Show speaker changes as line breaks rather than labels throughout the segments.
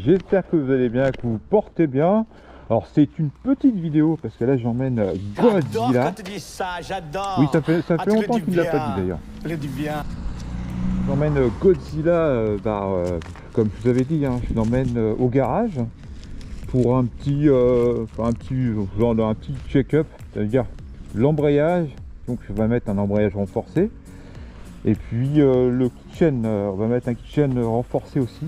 j'espère que vous allez bien, que vous vous portez bien. Alors c'est une petite vidéo parce que là j'emmène Godzilla.
J'adore.
Oui, ça fait longtemps qu'il ne l'a pas dit d'ailleurs. J'emmène Godzilla, comme je vous avais dit, hein, je l'emmène au garage pour un petit check-up, c'est-à-dire l'embrayage. Donc je vais mettre un embrayage renforcé. Et puis le kitchen, on va mettre un kitchen renforcé aussi.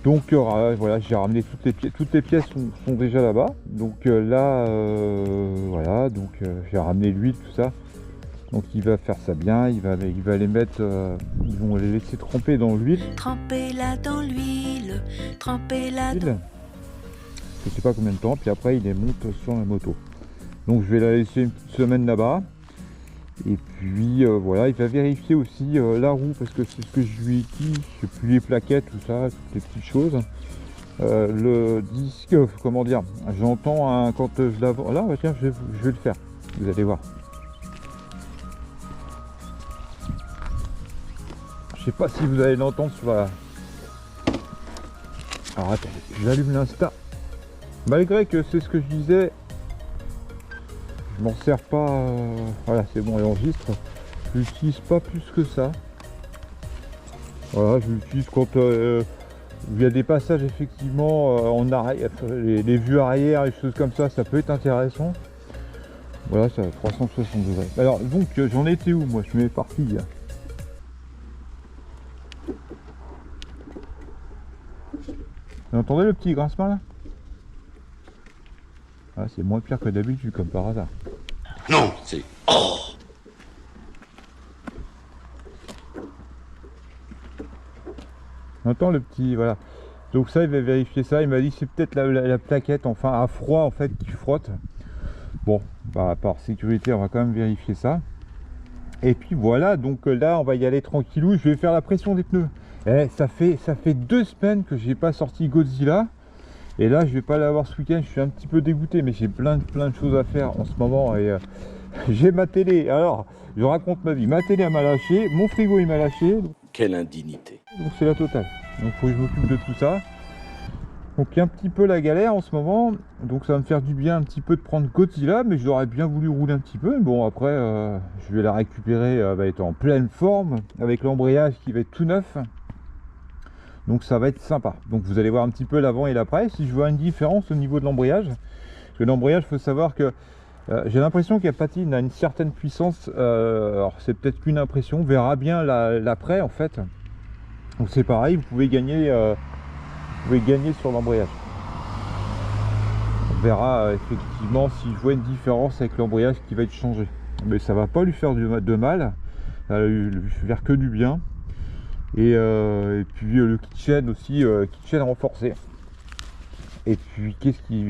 Donc voilà, j'ai ramené toutes les pièces sont déjà là-bas. Donc voilà, donc j'ai ramené l'huile, tout ça. Donc il va faire ça bien, il va les mettre, ils vont les laisser tremper dans l'huile.
Trempez-la dans l'huile, trempez-la dans...
Je sais pas combien de temps, puis après il les monte sur la moto. Donc je vais la laisser une petite semaine là-bas. Et puis voilà, il va vérifier aussi la roue, parce que c'est ce que je lui ai dit, je sais plus, les plaquettes, tout ça, toutes les petites choses. Le disque, comment dire, j'entends quand je la... Là, tiens, je vais le faire, vous allez voir. Je sais pas si vous allez l'entendre sur la... Alors attendez, j'allume l'Insta. Malgré que c'est ce que je disais, je m'en sers pas, voilà, c'est bon, il enregistre. Je l'utilise pas plus que ça. Voilà, je l'utilise quand il y a des passages effectivement en arrière, les vues arrière, les choses comme ça peut être intéressant. Voilà, ça 360 degrés. Alors donc j'en étais où moi? Je suis parti. Vous entendez le petit grincement là? Ah, c'est moins pire que d'habitude, comme par hasard.
Non, c'est... Oh.
On entend le petit, voilà. Donc ça, il va vérifier ça. Il m'a dit c'est peut-être la plaquette, enfin à froid en fait, qui frotte. Bon, bah, par sécurité, on va quand même vérifier ça. Et puis voilà, donc là, on va y aller tranquillou. Je vais faire la pression des pneus. Eh, ça fait 2 semaines que j'ai pas sorti Godzilla. Et là, je vais pas l'avoir ce week-end, je suis un petit peu dégoûté, mais j'ai plein de choses à faire en ce moment. Et j'ai ma télé, alors, je raconte ma vie. Ma télé m'a lâché, mon frigo il m'a lâché.
Quelle indignité.
Donc c'est la totale. Donc faut que je m'occupe de tout ça. Donc il y a un petit peu la galère en ce moment. Donc ça va me faire du bien un petit peu de prendre Godzilla, mais j'aurais bien voulu rouler un petit peu. Bon après, je vais la récupérer, elle va être en pleine forme, avec l'embrayage qui va être tout neuf. Donc ça va être sympa. Donc vous allez voir un petit peu l'avant et l'après. Si je vois une différence au niveau de l'embrayage, parce que l'embrayage, il faut savoir que j'ai l'impression qu'il patine à une certaine puissance. Alors c'est peut-être qu'une impression. On verra bien l'après en fait. Donc c'est pareil, vous pouvez gagner sur l'embrayage. On verra effectivement si je vois une différence avec l'embrayage qui va être changé. Mais ça va pas lui faire de mal. Ça va lui faire que du bien. Et puis le kitchen aussi, kitchen renforcé. Et puis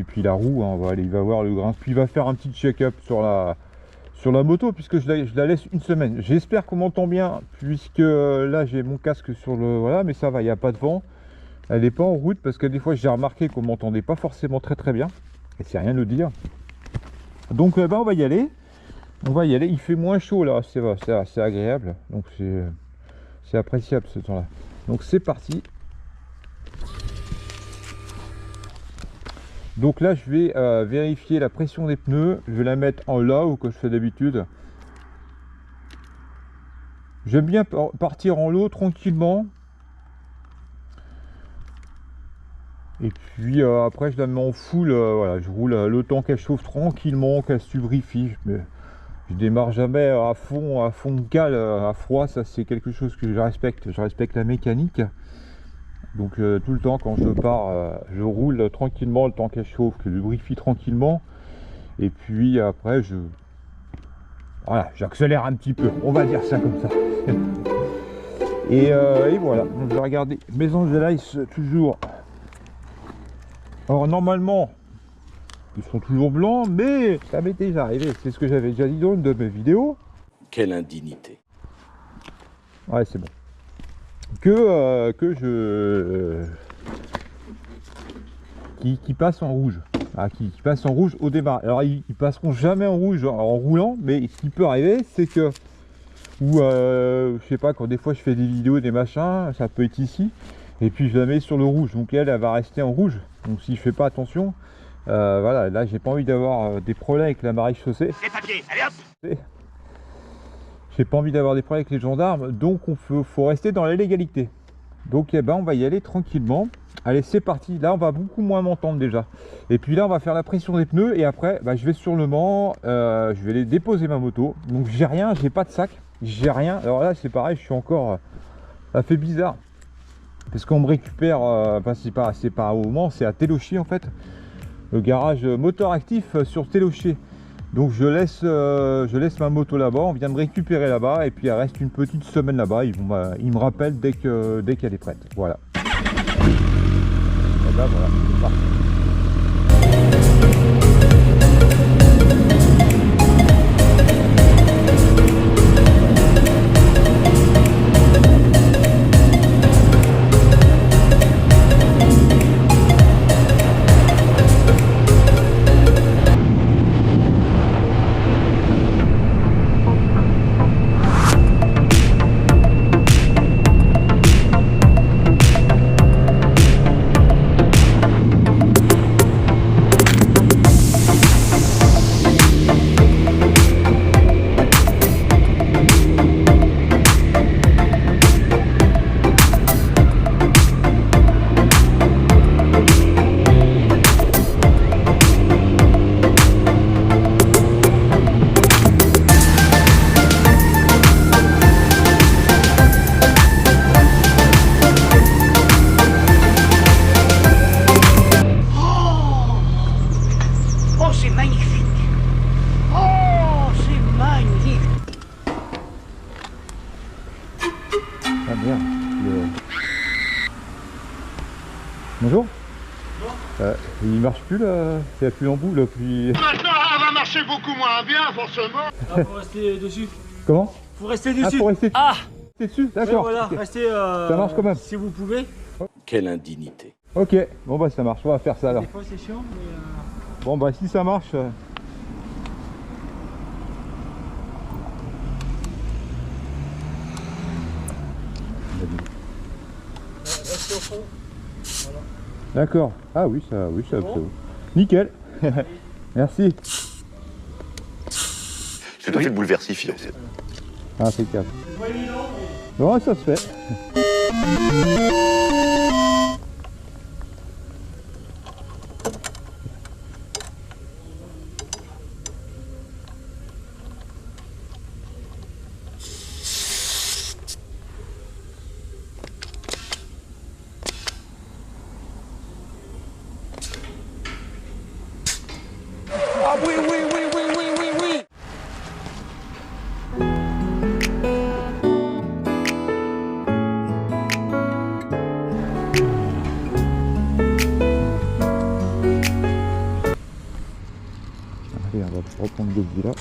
puis la roue, hein, il va voir le grain. Puis il va faire un petit check-up sur la moto, puisque je la laisse une semaine. J'espère qu'on m'entend bien, puisque là j'ai mon casque sur le... Voilà, mais ça va, il n'y a pas de vent. Elle n'est pas en route, parce que des fois j'ai remarqué qu'on m'entendait pas forcément très bien. Et c'est rien de dire. Donc on va y aller. On va y aller. Il fait moins chaud là, c'est assez agréable. Donc c'est appréciable ce temps-là. Donc c'est parti. Donc là je vais vérifier la pression des pneus. Je vais la mettre en low comme je fais d'habitude. J'aime bien partir en low tranquillement. Et puis après je la mets en full. Voilà, je roule le temps qu'elle chauffe tranquillement, qu'elle se lubrifie. Je démarre jamais à fond de cale, à froid. Ça c'est quelque chose que je respecte. Je respecte la mécanique. Donc tout le temps quand je pars, je roule tranquillement le temps qu'elle chauffe, que je lubrifie tranquillement. Et puis après voilà, j'accélère un petit peu. On va dire ça comme ça. Et voilà. Donc je vais regarder mes Angelize toujours. Alors normalement, ils sont toujours blancs, mais ça m'est déjà arrivé. C'est ce que j'avais déjà dit dans une de mes vidéos.
Quelle indignité.
Ouais, c'est bon. Que qui passe en rouge. Ah, qui passe en rouge au démarrage. Alors ils passeront jamais en rouge en roulant, mais ce qui peut arriver, c'est que, ou je sais pas, quand des fois je fais des vidéos, des machins, ça peut être ici. Et puis je la mets sur le rouge, donc elle va rester en rouge. Donc si je fais pas attention, voilà, là j'ai pas envie d'avoir des problèmes avec la maréchaussée.
Les papiers, allez hop.
J'ai pas envie d'avoir des problèmes avec les gendarmes, donc faut rester dans la légalité. Donc eh ben, on va y aller tranquillement. Allez, c'est parti. Là on va beaucoup moins m'entendre déjà. Et puis là on va faire la pression des pneus et après je vais sur le Mans, je vais aller déposer ma moto. Donc j'ai rien, j'ai pas de sac, j'ai rien. Alors là c'est pareil, je suis encore, ça fait bizarre. Parce qu'on me récupère, c'est pas au Mans, c'est à Télocher en fait. Le garage moteur actif sur Télocher. Donc je laisse ma moto là-bas, on vient de récupérer là-bas et puis elle reste une petite semaine là-bas. Ils me rappellent dès qu'elle est prête. Voilà. Et ben voilà, c'est parti. Ah merde. Bonjour. Il marche plus là, c'est plus en bout là, puis...
Maintenant, elle va marcher beaucoup moins bien, forcément.
Ah, faut rester dessus.
Comment?
Faut rester
Ah,
dessus.
faut rester dessus, d'accord.
Ouais, voilà,
Ok.
restez.
Ça marche quand même.
Si vous pouvez.
Quelle indignité.
Ok, bon bah ça marche, on va faire ça alors.
Des fois c'est chiant, mais.
Bon bah si ça marche...
Restez au fond. Voilà.
D'accord. Ah oui, ça c'est bon. Nickel. Merci.
C'est tout à fait bouleversifiant.
Impeccable.
Vous voyez non, mais.
Bon, ça se fait.
Ah oui, oui, oui, oui, oui, oui, oui.
Allez, on va reprendre le là.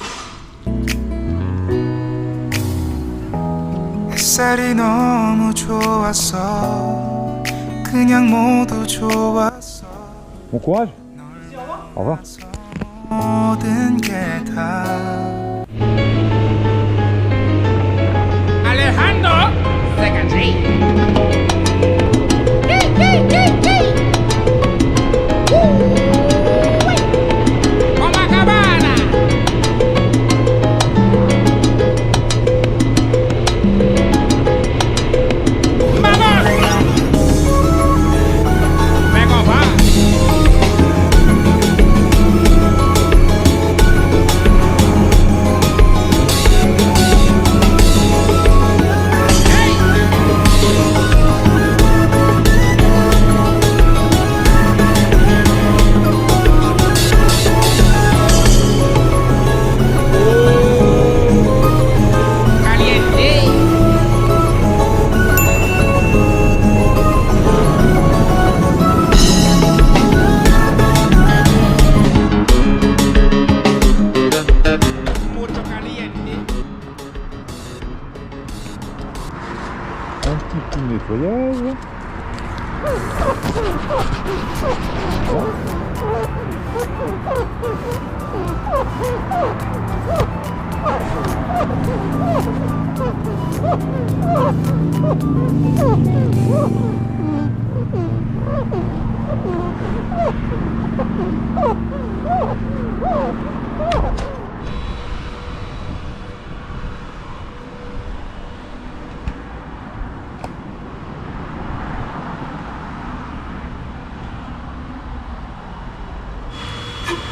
햇살이 너무 좋았어 그냥 모두 좋았어
Bon courage. Au revoir.
모든 게다
Un petit coup de nettoyage.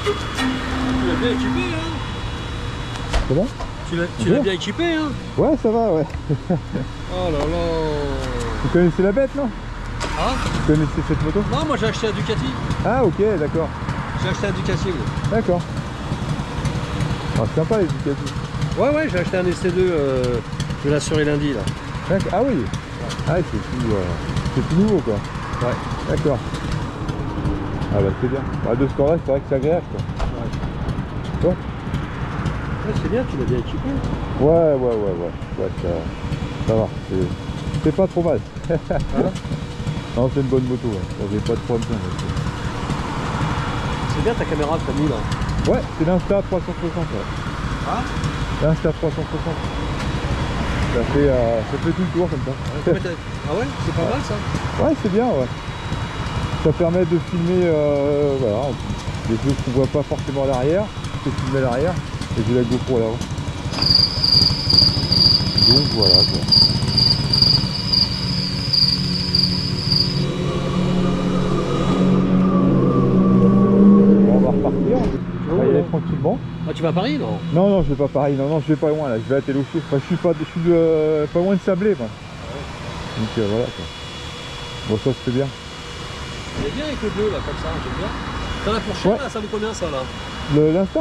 Tu l'as bien équipé, hein?
Comment?
Tu l'as bien équipé, hein?
Ouais, ça va, ouais.
Oh là là.
Vous connaissez la bête, non?
Hein?
Vous connaissez cette moto?
Non, moi j'ai acheté un Ducati.
Ah, ok, d'accord.
J'ai acheté un Ducati, oui.
D'accord. Ah, c'est sympa les Ducati.
Ouais, j'ai acheté un ST2 de la Sur et lundi, là.
Ah oui. Ah, c'est tout nouveau, quoi.
Ouais.
D'accord. Ah bah c'est bien. Bah, de ce temps-là, c'est vrai que c'est agréable, quoi. Ouais.
Ouais, c'est bien, tu l'as bien équipé.
Ouais, ça va. C'est pas trop mal.
Voilà.
Non, c'est une bonne moto, ouais. J'ai pas de problème.
C'est bien ta caméra que t'as mis là.
Ouais, c'est l'Insta 360. Ouais.
Ah,
L'Insta 360. Ça fait tout le tour comme ça.
ah ouais, c'est pas mal ça.
Ouais, c'est bien, ouais. Ça permet de filmer voilà, des choses qu'on voit pas forcément à l'arrière. Je peux filmer à l'arrière et j'ai la GoPro à l'avant. Donc voilà quoi. On va repartir. On va y aller tranquillement.
Ah, tu vas à Paris, non?
Non, je vais pas Paris, non, je vais pas loin là, je vais à Télocher. Enfin, je suis pas loin de Sablé, moi. Donc voilà quoi. Bon, ça c'était bien.
Il est bien avec le bleu là, comme ça, j'aime bien. T'en as pour cher
Ouais.
là, ça vaut combien ça là?
L'Insta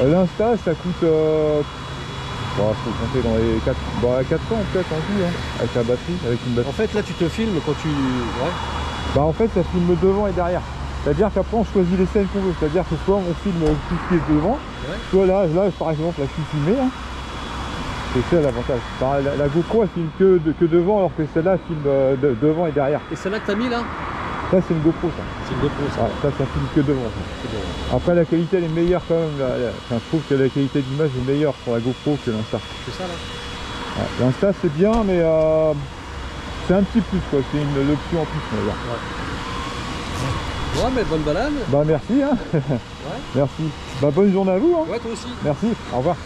L'Insta ça coûte bon, faut compter dans les 400 peut-être en tout, hein, avec la batterie, avec une batterie.
En fait là tu te filmes quand tu... Ouais.
Bah en fait ça filme devant et derrière. C'est-à-dire qu'après on choisit les scènes qu'on veut. C'est-à-dire que soit on filme tout ce qui est devant,
Ouais.
soit là par exemple là je suis filmé. Hein. C'est ça l'avantage. Enfin, la GoPro elle filme que devant alors que celle-là filme devant et derrière.
Et celle-là que t'as mis là?
Ça c'est une GoPro ça.
C'est une GoPro ça.
Ouais, ça filme que devant. Ça.
C'est bien.
Après la qualité elle est meilleure quand même. Enfin, je trouve que la qualité d'image est meilleure sur la GoPro que l'Insta.
C'est ça là?
Ouais, l'Insta c'est bien mais c'est un petit plus quoi. C'est une option en plus on va dire.
Ouais, mais bonne balade.
Bah merci hein.
Ouais.
Merci. Bah bonne journée à vous hein.
Ouais, toi aussi.
Merci. Au revoir.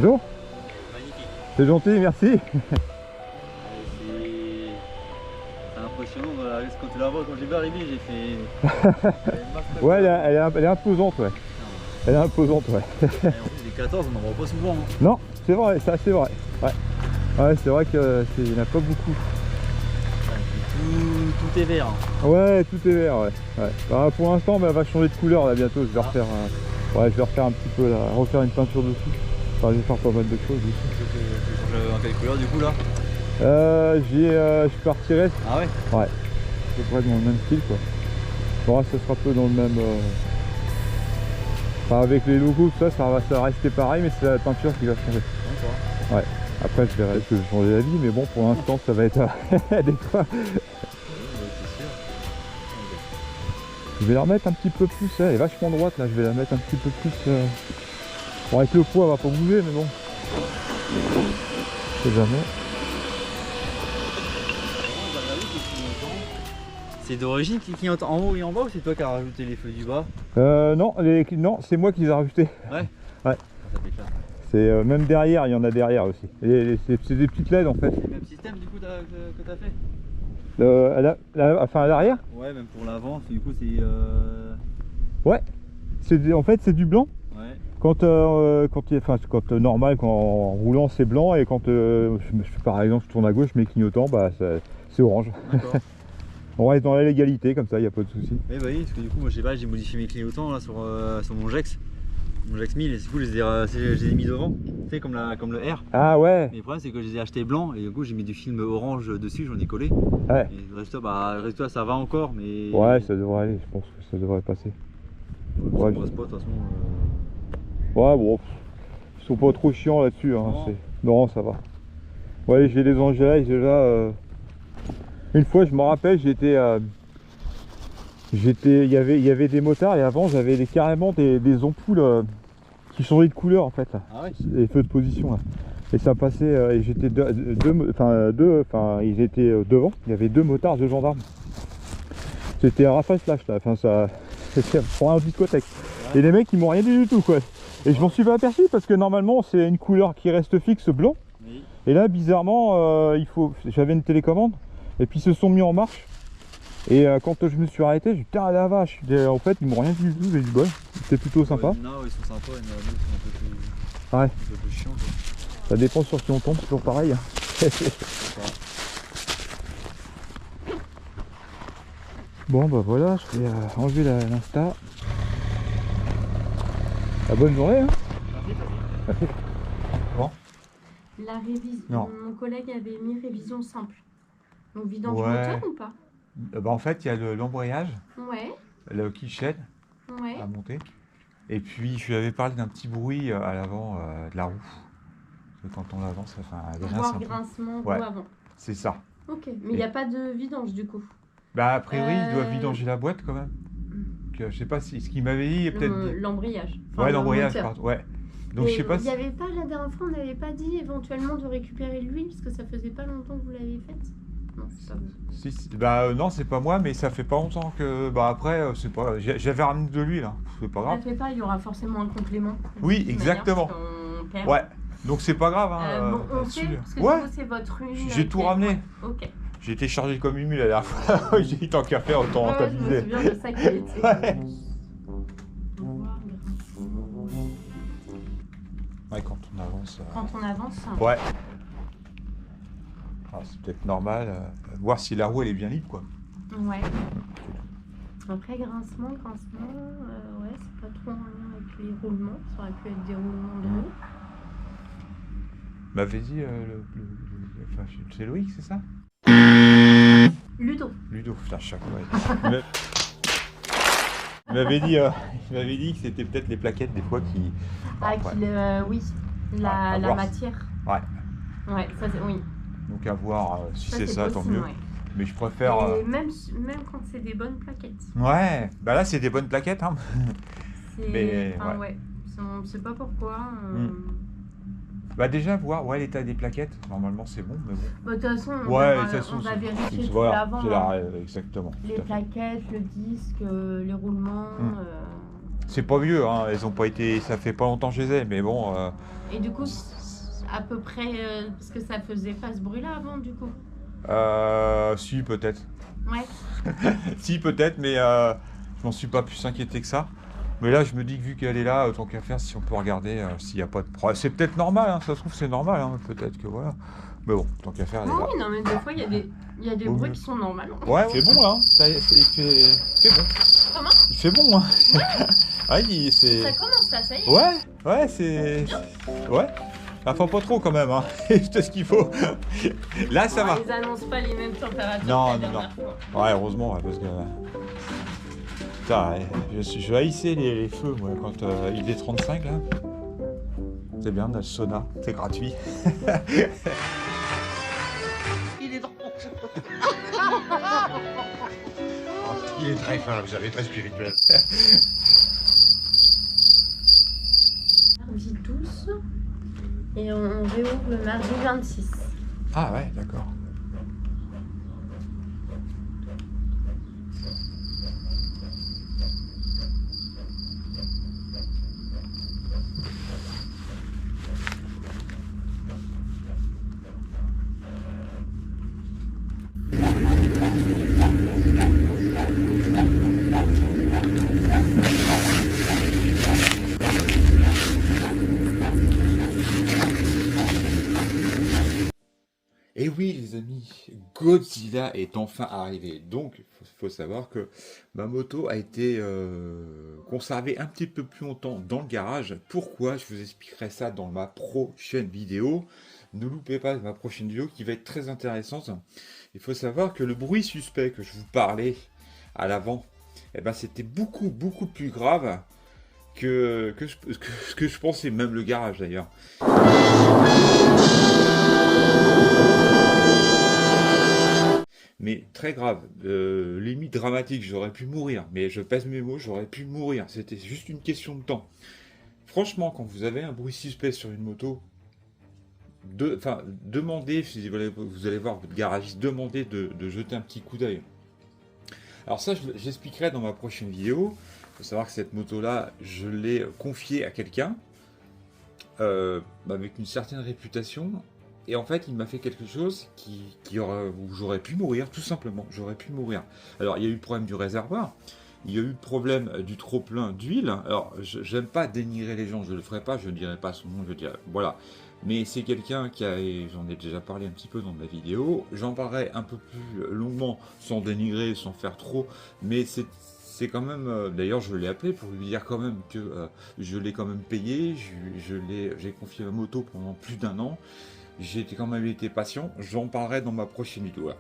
Bonjour.
Magnifique.
C'est gentil, merci.
C'est impressionnant, voilà. Quand tu la vois, quand j'ai vu arriver, j'ai fait...
Ouais, elle est imposante, ouais. Elle est imposante, ouais.
Et en plus, les 14, on n'en voit pas souvent. Hein.
Non, c'est vrai, ça c'est vrai. Ouais, ouais, c'est vrai qu'il n'y en a pas beaucoup.
Tout est vert. Hein.
Ouais, tout est vert, ouais. Ouais. Bah, pour l'instant, bah, elle va changer de couleur là bientôt. Je vais refaire, ouais, je vais refaire un petit peu là, refaire une peinture dessus. Enfin, je vais faire pas mal de choses dessus.
Tu changes en quelle couleur du coup là?
Je partirai.
Ah ouais?
Ouais. À peu près dans le même style quoi. Bon, là, ça sera un peu dans le même. Enfin, avec les logos, tout ça, ça va rester pareil, mais c'est la peinture qui va changer.
D'accord.
Ouais. Après, je verrai que je vais changer la vie, mais bon, pour l'instant, ça va être adéquat. Je vais la remettre un petit peu plus, elle est vachement droite là, je vais la mettre un petit peu plus. Bon, avec le poids, elle va pas bouger, mais bon. Je sais jamais.
C'est d'origine qui clignote en haut et en bas ou c'est toi qui as rajouté les feux du bas?
Non, non, c'est moi qui les ai rajoutés.
Ouais.
Ouais.
Ça fait classe.
C'est même derrière, il y en a derrière aussi. C'est des petites LED en fait.
C'est le même système du coup que t'as fait?
Enfin à l'arrière?
Ouais, même pour l'avant, du coup c'est...
Ouais. En fait c'est du blanc.
Ouais.
Quand normal, quand en roulant c'est blanc et quand par exemple je tourne à gauche, mes clignotants, bah c'est orange.
D'accord.
On reste dans la légalité comme ça, il n'y a pas de souci.
Oui, bah oui, parce que du coup moi je sais pas, j'ai modifié mes clignotants là sur mon Jex. Mon Jex 1000 et du coup je les ai mis devant, tu sais comme le R.
Ah ouais.
Mais le problème c'est que je les ai achetés blancs et du coup j'ai mis du film orange dessus, j'en ai collé.
Ouais.
Et le résultat, ça va encore mais...
Ouais, ça devrait aller, je pense que ça devrait passer.
Ouais, ça passe pas de toute façon.
Ouais bon, ils sont pas trop chiants là-dessus, hein. Non, ça va. Ouais, j'ai les Angela déjà. Une fois je me rappelle, il y avait des motards et avant j'avais carrément des ampoules qui changeaient de couleur en fait là.
Ah ouais.
Les feux de position là. Et ça passait et j'étais ils étaient devant, il y avait deux motards, deux gendarmes. C'était un rafale flash là, enfin ça c'était pour un discothèque. Ouais. Et les mecs ils m'ont rien dit du tout quoi. Et je m'en suis pas aperçu parce que normalement c'est une couleur qui reste fixe blanc. Oui. Et là bizarrement j'avais une télécommande et puis ils se sont mis en marche. Et quand je me suis arrêté, j'ai dit putain la vache, en fait ils m'ont rien dit du tout, j'ai dit bon, c'était plutôt sympa.
Ouais, non, ils sont sympas, ils sont
un
peu plus chiants. Quoi.
Ça dépend sur qui on tombe, c'est toujours pareil. Bon bah voilà, je vais enlever l'insta. Bonne journée hein. Merci. Bon.
La révision, mon collègue avait mis révision simple. Donc vidange du moteur ou pas?
Bah en fait il y a l'embrayage, le kitchen à monter. Et puis je lui avais parlé d'un petit bruit à l'avant de la roue. Parce que quand on avance, ça fait un
grincement roue avant.
C'est ça.
Ok, mais il n'y a pas de vidange du coup.
Bah a priori il doit vidanger la boîte quand même. Donc, je sais pas si ce qu'il m'avait dit peut-être.
L'embrayage.
Enfin, ouais, l'embrayage, pardon. Ouais. Donc je sais pas.
Il n'y avait pas la dernière fois, on n'avait pas dit éventuellement de récupérer l'huile parce que ça faisait pas longtemps que vous l'avez faite. Non, c'est pas vous.
Bah non, c'est pas moi, mais ça fait pas longtemps que. Bah après, c'est pas. J'avais ramené de l'huile, hein. C'est pas grave.
Ça fait pas, il y aura forcément un complément.
Oui, exactement. Ouais. Donc c'est pas grave. Hein,
bon, on sait, parce que c'est votre huile.
J'ai tout ramené.
Ok.
J'ai été chargé comme une mule la dernière fois. J'ai dit tant qu'à faire, autant rentabiliser.
Je me souviens de ça qui était.
Ouais, quand on avance.
Quand on avance.
Ouais. Alors, c'est peut-être normal. Voir si la roue elle est bien libre quoi.
Ouais. Après grincement, ouais, c'est pas trop en lien avec les roulements. Ça aurait pu être des roulements de roue.
M'avait dit enfin, c'est Loïc, c'est ça?
Ludo,
putain, chaque fois. Il m'avait dit que c'était peut-être les plaquettes des fois qui.
Oui, la matière.
Ouais.
Ouais, ça c'est oui.
Donc à voir si c'est ça, tant mieux.
Ouais.
Mais je préfère.
Et même quand c'est des bonnes plaquettes.
Ouais, bah là c'est des bonnes plaquettes, hein.
Mais ouais. On sait pas pourquoi.
Bah déjà voir l'état des plaquettes, normalement c'est bon, mais bon.
Bah, de toute façon, on va vérifier tout l'avant.
Exactement.
Les plaquettes, le disque, les roulements.
C'est pas vieux, hein, elles ont pas été, ça fait pas longtemps que je les ai, mais bon.
Et du coup, à peu près, parce que ça faisait pas ce bruit-là avant, du coup.
Si peut-être.
Ouais.
Si peut-être, mais je m'en suis pas plus inquiété que ça. Mais là, je me dis que vu qu'elle est là, tant qu'à faire, si on peut regarder s'il n'y a pas de problème. C'est peut-être normal, hein, ça se trouve c'est normal, hein, peut-être que voilà. Mais bon, tant qu'à faire, elle est
Non,
là.
oui, non, mais des fois, il y a des
Au
bruits
mieux.
qui sont normaux.
Ouais, c'est bon là, hein. Il fait bon.
Comment?
Il fait bon, hein. Ouais, c'est.
Ça commence là, ça y est.
Ouais, c'est. Ouais. Enfin, pas trop quand même, hein. C'est ce qu'il faut. Là, ça va.
Ils annoncent pas les mêmes températures
Non,
que la
non,
dernière fois.
Ouais, heureusement, ouais, parce que. Putain, je haïssais les feux, moi, quand il est 35 là. C'est bien, on a le sauna, c'est gratuit.
Il est drôle. Il est très fin, vous savez, très spirituel.
Mardi 12 et on réouvre le mardi 26.
Ah ouais, d'accord. Et oui les amis, Godzilla est enfin arrivé. Donc il faut savoir que ma moto a été conservée un petit peu plus longtemps dans le garage. Pourquoi? Je vous expliquerai ça dans ma prochaine vidéo. Ne loupez pas ma prochaine vidéo qui va être très intéressante. Il faut savoir que le bruit suspect que je vous parlais à l'avant, eh ben, c'était beaucoup plus grave que ce que je pensais, même le garage d'ailleurs. Mais très grave, limite dramatique, j'aurais pu mourir, mais je pèse mes mots, j'aurais pu mourir, c'était juste une question de temps. Franchement, quand vous avez un bruit suspect sur une moto, demandez, si vous allez voir votre garagiste, demandez de jeter un petit coup d'œil. Alors ça, j'expliquerai dans ma prochaine vidéo. Il faut savoir que cette moto-là, je l'ai confiée à quelqu'un, avec une certaine réputation. Et en fait, il m'a fait quelque chose où j'aurais pu mourir, tout simplement. J'aurais pu mourir. Alors, il y a eu le problème du réservoir. Il y a eu le problème du trop-plein d'huile. Alors, j'aime pas dénigrer les gens. Je le ferai pas. Je ne dirai pas son nom. Je dirai, voilà. Mais c'est quelqu'un j'en ai déjà parlé un petit peu dans ma vidéo. J'en parlerai un peu plus longuement, sans dénigrer, sans faire trop. Mais c'est quand même, d'ailleurs je l'ai appelé pour lui dire quand même que je l'ai quand même payé. J'ai confié ma moto pendant plus d'1 an. J'ai quand même été patient, j'en parlerai dans ma prochaine vidéo.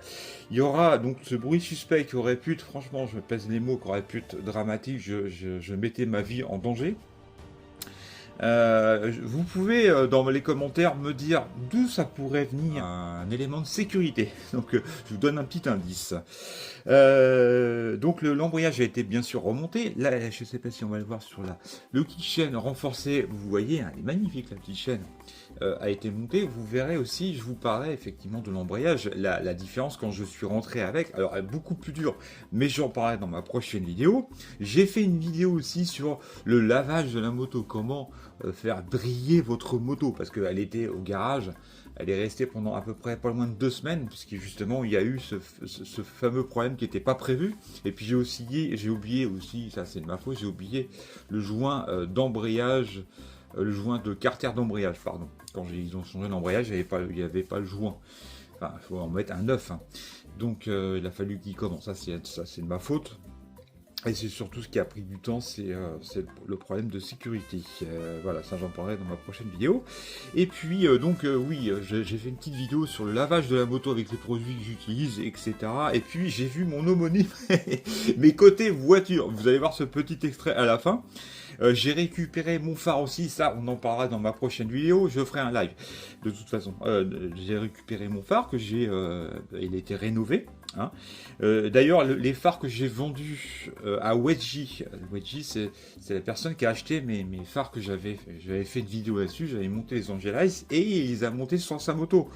Il y aura donc ce bruit suspect qui aurait pu être, franchement, je pèse les mots, qui aurait pu être dramatique, je mettais ma vie en danger. Vous pouvez dans les commentaires me dire d'où ça pourrait venir, un élément de sécurité. Donc je vous donne un petit indice. Donc l'embrayage a été bien sûr remonté. Là, je ne sais pas si on va le voir sur le petite chaîne renforcé. Vous voyez, hein, elle est magnifique la petite chaîne. A été montée. Vous verrez aussi, je vous parlais effectivement de l'embrayage, la différence quand je suis rentré avec. Alors elle est beaucoup plus dure, mais j'en parlerai dans ma prochaine vidéo. J'ai fait une vidéo aussi sur le lavage de la moto, comment faire briller votre moto, parce qu'elle était au garage. Elle est restée pendant à peu près pas loin de 2 semaines, puisque justement il y a eu ce fameux problème qui n'était pas prévu. Et puis j'ai oublié aussi, ça c'est de ma faute, j'ai oublié le joint d'embrayage, le joint de carter d'embrayage, pardon. Quand ils ont changé l'embrayage, il n'y avait pas le joint. Enfin, il faut en mettre un neuf. Hein. Donc il a fallu qu'il commence. Ça c'est de ma faute. Et c'est surtout ce qui a pris du temps, c'est le problème de sécurité. Voilà, ça j'en parlerai dans ma prochaine vidéo. Et puis oui, j'ai fait une petite vidéo sur le lavage de la moto avec les produits que j'utilise, etc. Et puis j'ai vu mon homonyme, mes côtés voiture. Vous allez voir ce petit extrait à la fin. J'ai récupéré mon phare aussi, ça on en parlera dans ma prochaine vidéo, je ferai un live de toute façon. J'ai récupéré mon phare, il a été rénové. Hein. D'ailleurs les phares que j'ai vendus à Wedgie, c'est la personne qui a acheté mes phares que j'avais fait une vidéo là-dessus, j'avais monté les Angel Eyes et il les a montés sur sa moto.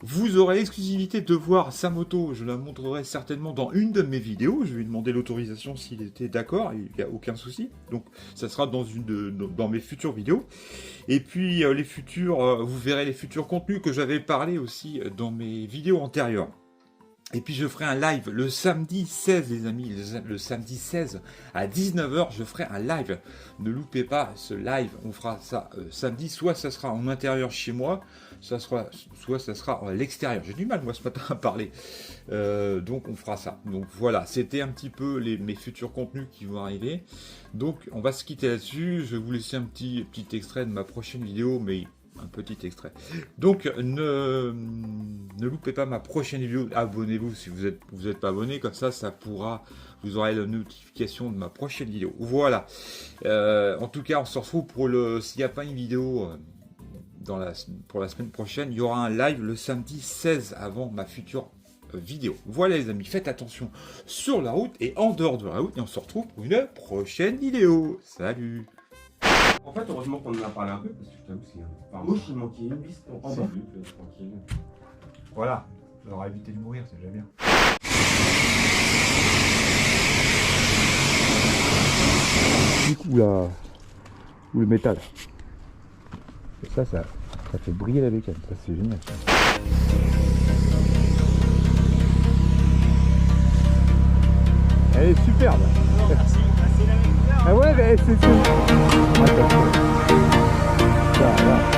Vous aurez l'exclusivité de voir sa moto, je la montrerai certainement dans une de mes vidéos, je vais lui demander l'autorisation s'il était d'accord, il n'y a aucun souci, donc ça sera dans mes futures vidéos. Et puis les futurs, vous verrez les futurs contenus que j'avais parlé aussi dans mes vidéos antérieures. Et puis je ferai un live le samedi 16 les amis, le samedi 16 à 19 h je ferai un live. Ne loupez pas ce live, on fera ça samedi, soit ça sera en intérieur chez moi, soit ça sera à l'extérieur. J'ai du mal moi ce matin à parler, donc on fera ça. Donc voilà, c'était un petit peu mes futurs contenus qui vont arriver. Donc on va se quitter là-dessus, je vais vous laisser un petit extrait de ma prochaine vidéo, mais... un petit extrait. Donc ne loupez pas ma prochaine vidéo. Abonnez-vous si vous êtes pas abonné, comme ça vous aurez la notification de ma prochaine vidéo. Voilà. En tout cas, on se retrouve pour s'il n'y a pas une vidéo pour la semaine prochaine, il y aura un live le samedi 16 avant ma future vidéo. Voilà les amis, faites attention sur la route et en dehors de la route, et on se retrouve pour une prochaine vidéo. Salut.
En fait, heureusement qu'on en a parlé un peu, parce que je t'avoue, c'est un... Moi, il manquait une vis pour en bas. Tranquille.
Voilà, on aura évité de mourir, c'est déjà bien. Du coup, là, ou le métal. Et ça fait briller la bécane, ça c'est génial. Elle est superbe.
Non, merci. C'est la même couleur.
Ah ouais, mais c'est... Ça, là.